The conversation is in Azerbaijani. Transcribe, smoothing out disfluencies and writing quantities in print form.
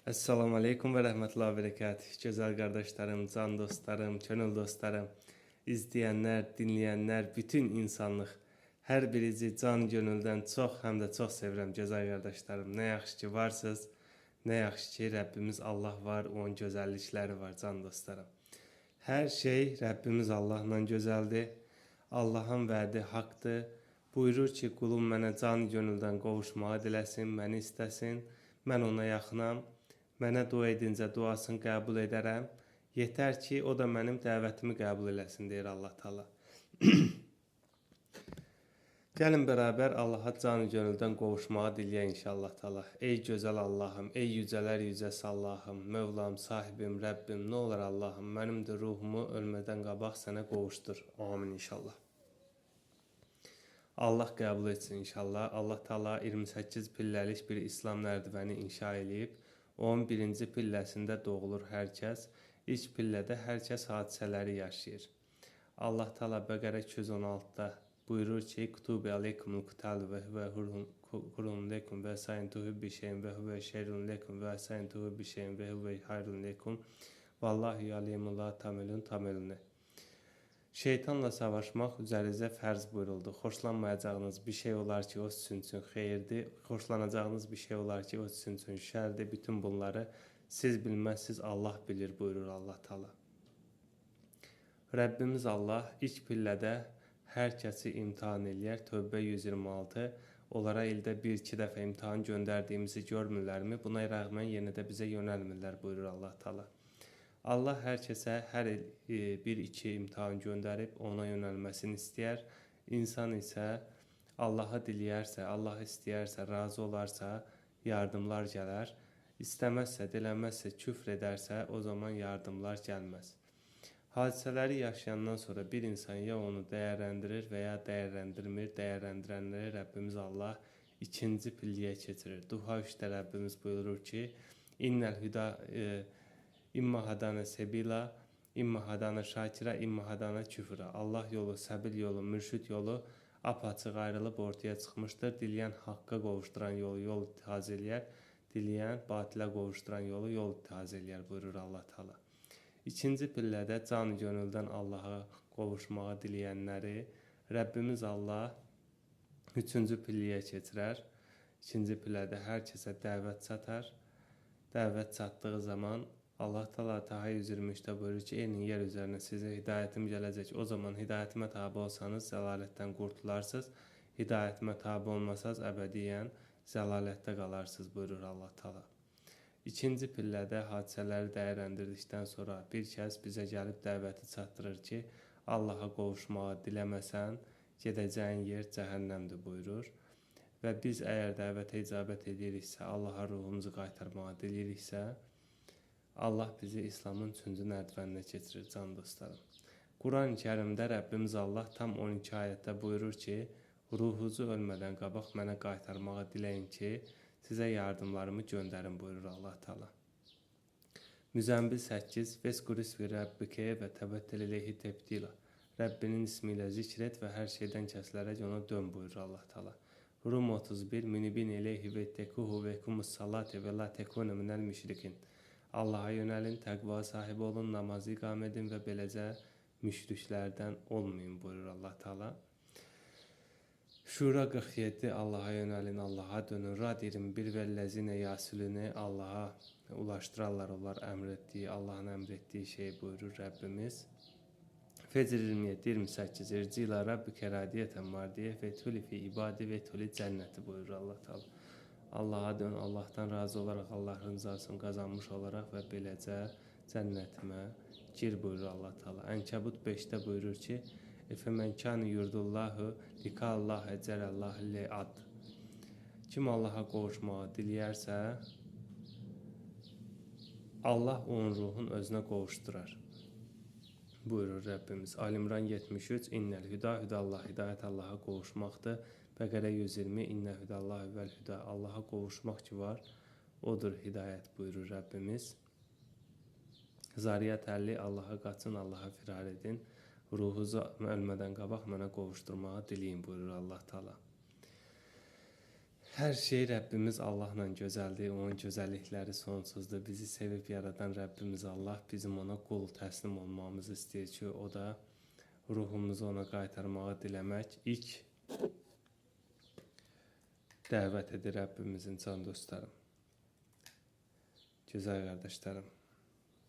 Esselamu Aleyküm ve Rahmetullahi ve Berekatuhu. Güzel kardeşlerim, can dostlarım, gönül dostlarım, izleyenler, dinleyenler, bütün insanlık. Her birinizi can gönülden çok hem de çok sevirəm güzel kardeşlerim. Ne yaxşı ki varsınız, ne yaxşı ki Rabbimiz Allah var, onun güzellikleri var can dostlarım. Her şey Rabbimiz Allah'la güzeldir. Allah'ın vədi haqdır. Buyurur ki, qulum mənə can gönüldən qovuşmağı diləsin, məni istəsin. Mən ona yaxınam. Mənə dua edincə duasını qəbul edərəm. Yetər ki, o da mənim dəvətimi qəbul eləsin, deyir Allah Taala. Gəlin bərabər Allaha can gönüldən qovuşmağı diləyək inşallah Taala. Ey gözəl Allahım, ey yücələr yücəsi Allahım, Mövlam, sahibim, Rəbbim, nə olur Allahım, mənim də ruhumu ölmədən qabaq sənə qovuşdur. Amin inşallah. Allah qəbul etsin inşallah. Allah Taala 28 pilləlik bir İslam nərdivəni inşa edib. 11-ci pilləsində doğulur hər kəs. İlk pillədə hər kəs hadisələri yaşayır. Allah Taala Bəqərə 216-da buyurur ki, Kutubi aleykumul qitalu və huvə hurun lekum və səyin tuhibbi şeyin və huvə şerrun lekum və səyin tuhibbi şeyin və huvə hayrun lekum vallahu ya'lemu la tamelun. Şeytanla savaşmaq üzərinizə fərz buyuruldu. Xoşlanmayacağınız bir şey olar ki, o sizin üçün xeyirdir. Xoşlanacağınız bir şey olar ki, o sizin üçün şərdir. Bütün bunları siz bilməzsiniz, Allah bilir buyurur Allah Taala. Rəbbimiz Allah ilk pillədə hər kəsi imtahan eləyər. Tövbə 126. Onlara ildə 1-2 dəfə imtahan göndərdiyimizi görmürlərmi? Buna rəğmən yenə də bizə yönəlmirlər buyurur Allah Taala. Allah hər kəsə hər il 1-2 imtahan göndərib ona yönəlməsini istəyər. İnsan isə Allaha diləyərsə, Allah istəyərsə, razı olarsa yardımlar gələr. İstəməzsə, dilənməzsə, küfr edərsə, o zaman yardımlar gəlməz. Hadisələri yaşayandan sonra bir insan ya onu dəyərləndirir və ya dəyərləndirmir. Dəyərləndirənləri Rəbbimiz Allah ikinci pilliyə keçirir. Duha 3-də Rəbbimiz buyurur ki, İnnəl hüda İmma hadana sebila, imma hadana şakira, imma hadana küfra. Allah yolu, səbil yolu, mürşid yolu apaçıq ayrılıb ortaya çıxmışdır. Diləyən haqqa qovuşduran yol ittihaz eləyər. Diləyən batilə qovuşduran yol ittihaz eləyər buyurur Allah Taala. İkinci pillədə can gönüldən Allaha qovuşmağı diləyənləri Rəbbimiz Allah üçüncü pilləyə keçirər. İkinci pillədə hər kəsə dəvət çatar. Dəvət çatdığı zaman Allah Taala Taha 123-də buyurur ki, eyni yer üzərinə sizə hidayətim gələcək. O zaman hidayətimə tabi olsanız zəlalətdən qurtularsınız. Hidayətimə tabi olmasanız əbədiyyən zəlalətdə qalarsınız buyurur Allah Taala. İkinci pillədə hadisələri dəyərləndirdikdən sonra bir kəs bizə gəlib dəvəti çatdırır ki, Allaha qovuşmağı diləməsən, gedəcəyin yer cəhənnəmdir buyurur. Və biz əgər dəvətə icabət ediriksə, Allaha ruhumuzu qaytarmağı diliriksə, Allah bizi İslamın 3-cü nərdivəninə keçirir can dostlarım. Quran-ı Kərimdə Rəbbimiz Allah tam 12 ayətdə buyurur ki, ruhunuzu ölmədən qabaq mənə qaytarmağı diləyin ki, sizə yardımlarımı göndərin buyurur Allah Taala. Müzəmmil 8 Vesquris vi Rabbike və təbəttəl ileyhi tebdila. Rəbbinin ismi ilə zikr et və hər şeydən kəsilərək ona dön buyurur Allah Taala. Rum 31 Münibin ileyhi və tekuhu və kumus salati və la tekunu minəl müşrikin. Allaha yönəlin, təqva sahibi olun, namazı iqam edin və beləcə müşriklərdən olmayın buyurur Allah Taala. Şura 47 Allaha yönəlin, Allaha dönün. Rad 21 vəlləzinə yasilini Allaha ulaşdırarlar, onlar əmr etdiyi, Allahın əmr etdiyi şey buyurur Rəbbimiz. Fecr 27-28 İrcilə Rabbikə radiyyətən mardiyə və tuli fi ibadi və tuli cənnəti buyurur Allah Taala. Allaha dön, Allahdan razı olaraq, Allahın rızasını qazanmış olaraq və beləcə cənnətimə gir buyurur Allah Taala. Ənkəbut 5-də buyurur ki, Efəmən kânı yurdullahu likallahə cərəllahu le'ad. Kim Allaha qovuşmağı diləyərsə, Allah onun ruhun özünə qovuşdurar buyurur Rəbbimiz. Alimran 73 İnnəl hüda hüdallah, hidayət Allaha qovuşmaqdır. Bəqərə 120 İnnə hüdallahi vəl hüda. Allaha qovuşmaq ki var, odur hidayət buyurur Rəbbimiz. Zariyat 50 Allaha qaçın, Allaha firar edin. Ruhunuzu ölmədən qabaq mənə qovuşturmağı diləyin buyurur Allah Taala. Hər şey Rəbbimiz Allahla gözəldir. Onun gözəllikləri sonsuzdur. Bizi sevib yaradan Rəbbimiz Allah bizim ona qul təslim olmamızı istəyir ki, o da ruhumuzu ona qaytarmağı diləmək ilk dəvət edir Rəbbimizin can dostlarım. Gözəl qardaşlarım.